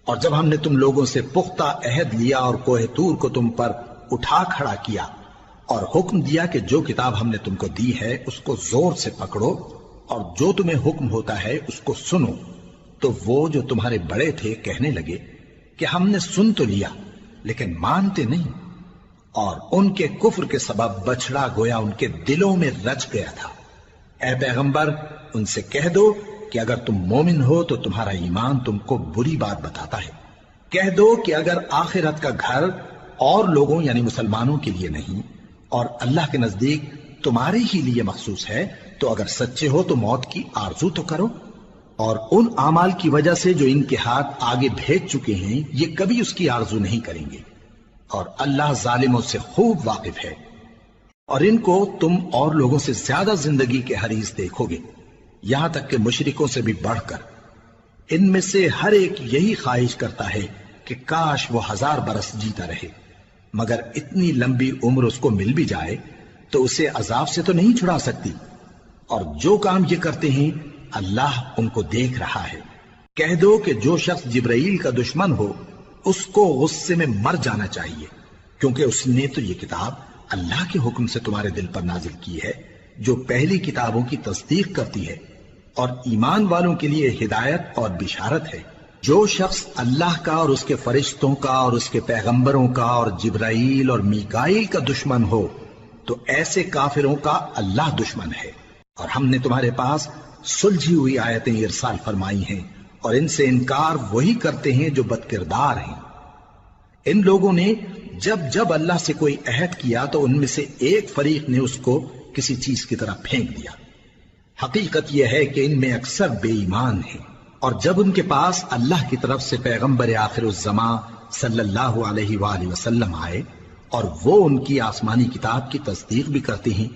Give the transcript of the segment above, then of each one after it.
اور جب ہم نے تم لوگوں سے پختہ عہد لیا اور کوہ طور کو تم پر اٹھا کھڑا کیا اور حکم دیا کہ جو کتاب ہم نے تم کو دی ہے اس کو زور سے پکڑو اور جو تمہیں حکم ہوتا ہے اس کو سنو، تو وہ جو تمہارے بڑے تھے کہنے لگے کہ ہم نے سن تو لیا لیکن مانتے نہیں، اور ان کے کفر کے سبب بچڑا گویا ان کے دلوں میں رچ گیا تھا۔ اے پیغمبر ان سے کہہ دو کہ اگر تم مومن ہو تو تمہارا ایمان تم کو بری بات بتاتا ہے۔ کہہ دو کہ اگر آخرت کا گھر اور لوگوں یعنی مسلمانوں کے لیے نہیں اور اللہ کے نزدیک تمہارے ہی لیے مخصوص ہے تو اگر سچے ہو تو موت کی آرزو تو کرو، اور ان اعمال کی وجہ سے جو ان کے ہاتھ آگے بھیج چکے ہیں یہ کبھی اس کی آرزو نہیں کریں گے، اور اللہ ظالموں سے خوب واقف ہے۔ اور ان کو تم اور لوگوں سے زیادہ زندگی کے حریص دیکھو گے، یہاں تک کہ مشرکوں سے بھی بڑھ کر۔ ان میں سے ہر ایک یہی خواہش کرتا ہے کہ کاش وہ 1000 برس جیتا رہے، مگر اتنی لمبی عمر اس کو مل بھی جائے تو اسے عذاب سے تو نہیں چھڑا سکتی، اور جو کام یہ کرتے ہیں اللہ ان کو دیکھ رہا ہے۔ کہہ دو کہ جو شخص جبرائیل کا دشمن ہو اس کو غصے میں مر جانا چاہیے، کیونکہ اس نے تو یہ کتاب اللہ کے حکم سے تمہارے دل پر نازل کی ہے جو پہلی کتابوں کی تصدیق کرتی ہے اور ایمان والوں کے لیے ہدایت اور بشارت ہے۔ جو شخص اللہ کا اور اس کے فرشتوں کا اور اس کے پیغمبروں کا اور جبرائیل اور میکائیل کا دشمن ہو تو ایسے کافروں کا اللہ دشمن ہے۔ اور ہم نے تمہارے پاس سلجھی ہوئی آیتیں ارسال فرمائی ہیں، اور ان سے انکار وہی کرتے ہیں جو بد کردار ہیں۔ ان لوگوں نے جب جب اللہ سے کوئی عہد کیا تو ان میں سے ایک فریق نے اس کو کسی چیز کی طرح پھینک دیا۔ حقیقت یہ ہے کہ ان میں اکثر بے ایمان ہیں، اور جب ان کے پاس اللہ کی طرف سے پیغمبر آخر الزمان صلی اللہ علیہ وآلہ وسلم آئے اور وہ ان کی آسمانی کتاب کی تصدیق بھی کرتے ہیں،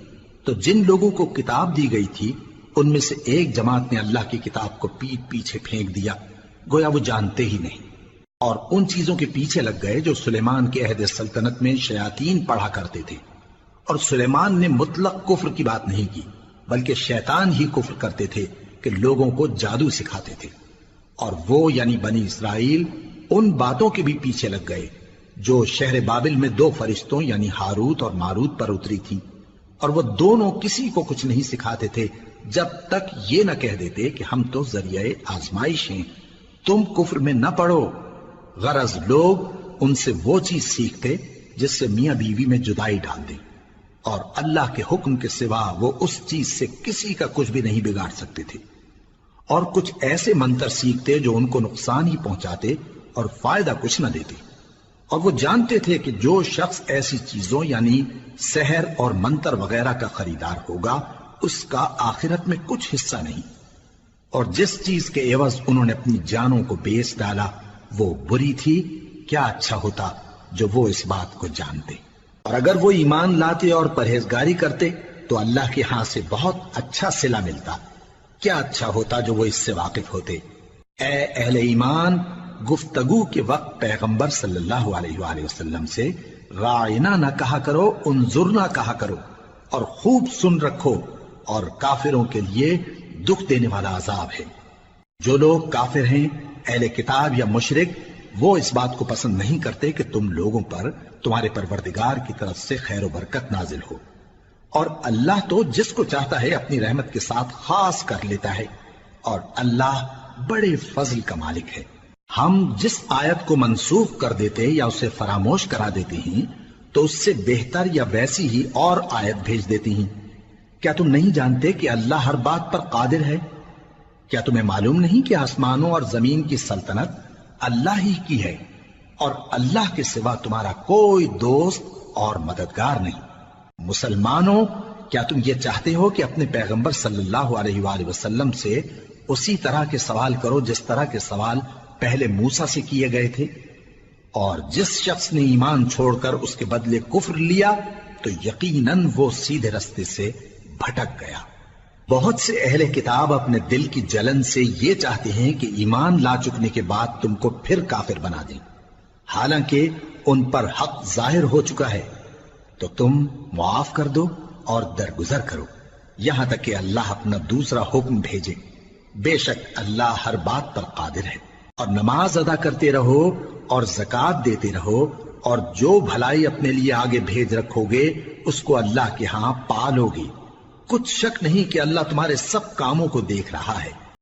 تو جن لوگوں کو کتاب دی گئی تھی ان میں سے ایک جماعت نے اللہ کی کتاب کو پیٹ پیچھے پھینک دیا، گویا وہ جانتے ہی نہیں، اور ان چیزوں کے پیچھے لگ گئے جو سلیمان کے عہد سلطنت میں شیاطین پڑھا کرتے تھے۔ اور سلیمان نے مطلق کفر کی بات نہیں کی، بلکہ شیطان ہی کفر کرتے تھے کہ لوگوں کو جادو سکھاتے تھے، اور وہ یعنی بنی اسرائیل ان باتوں کے بھی پیچھے لگ گئے جو شہر بابل میں 2 فرشتوں یعنی ہاروت اور ماروت پر اتری تھی، اور وہ دونوں کسی کو کچھ نہیں سکھاتے تھے جب تک یہ نہ کہہ دیتے کہ ہم تو ذریعہ آزمائش ہیں، تم کفر میں نہ پڑو۔ غرض لوگ ان سے وہ چیز سیکھتے جس سے میاں بیوی میں جدائی ڈال دیں، اور اللہ کے حکم کے سوا وہ اس چیز سے کسی کا کچھ بھی نہیں بگاڑ سکتے تھے، اور کچھ ایسے منتر سیکھتے جو ان کو نقصان ہی پہنچاتے اور فائدہ کچھ نہ دیتے۔ اور وہ جانتے تھے کہ جو شخص ایسی چیزوں یعنی سحر اور منتر وغیرہ کا خریدار ہوگا اس کا آخرت میں کچھ حصہ نہیں، اور جس چیز کے عوض انہوں نے اپنی جانوں کو بیچ ڈالا وہ بری تھی۔ کیا اچھا ہوتا جو وہ اس بات کو جانتے، اور اگر وہ ایمان لاتے اور پرہیزگاری کرتے تو اللہ کے ہاں سے بہت اچھا صلہ ملتا۔ کیا اچھا ہوتا جو وہ اس سے واقف ہوتے۔ اے اہل ایمان، گفتگو کے وقت پیغمبر صلی اللہ علیہ وآلہ وسلم سے راعنا نہ کہا کرو، انظرنا کہا کرو، اور خوب سن رکھو، اور کافروں کے لیے دکھ دینے والا عذاب ہے۔ جو لوگ کافر ہیں، اہل کتاب یا مشرک، وہ اس بات کو پسند نہیں کرتے کہ تم لوگوں پر تمہارے پروردگار کی طرف سے خیر و برکت نازل ہو، اور اللہ تو جس کو چاہتا ہے اپنی رحمت کے ساتھ خاص کر لیتا ہے، اور اللہ بڑے فضل کا مالک ہے۔ ہم جس آیت کو منسوخ کر دیتے یا اسے فراموش کرا دیتے ہیں تو اس سے بہتر یا ویسی ہی اور آیت بھیج دیتی ہیں۔ کیا تم نہیں جانتے کہ اللہ ہر بات پر قادر ہے؟ کیا تمہیں معلوم نہیں کہ آسمانوں اور زمین کی سلطنت اللہ ہی کی ہے، اور اللہ کے سوا تمہارا کوئی دوست اور مددگار نہیں؟ مسلمانوں، کیا تم یہ چاہتے ہو کہ اپنے پیغمبر صلی اللہ علیہ وآلہ وسلم سے اسی طرح کے سوال کرو جس طرح کے سوال پہلے موسیٰ سے کیے گئے تھے؟ اور جس شخص نے ایمان چھوڑ کر اس کے بدلے کفر لیا تو یقیناً وہ سیدھے رستے سے بھٹک گیا۔ بہت سے اہل کتاب اپنے دل کی جلن سے یہ چاہتے ہیں کہ ایمان لا چکنے کے بعد تم کو پھر کافر بنا دیں، حالانکہ ان پر حق ظاہر ہو چکا ہے۔ تو تم معاف کر دو اور درگزر کرو یہاں تک کہ اللہ اپنا دوسرا حکم بھیجے۔ بے شک اللہ ہر بات پر قادر ہے۔ اور نماز ادا کرتے رہو اور زکات دیتے رہو، اور جو بھلائی اپنے لیے آگے بھیج رکھو گے اس کو اللہ کے ہاں پالو گے۔ کچھ شک نہیں کہ اللہ تمہارے سب کاموں کو دیکھ رہا ہے۔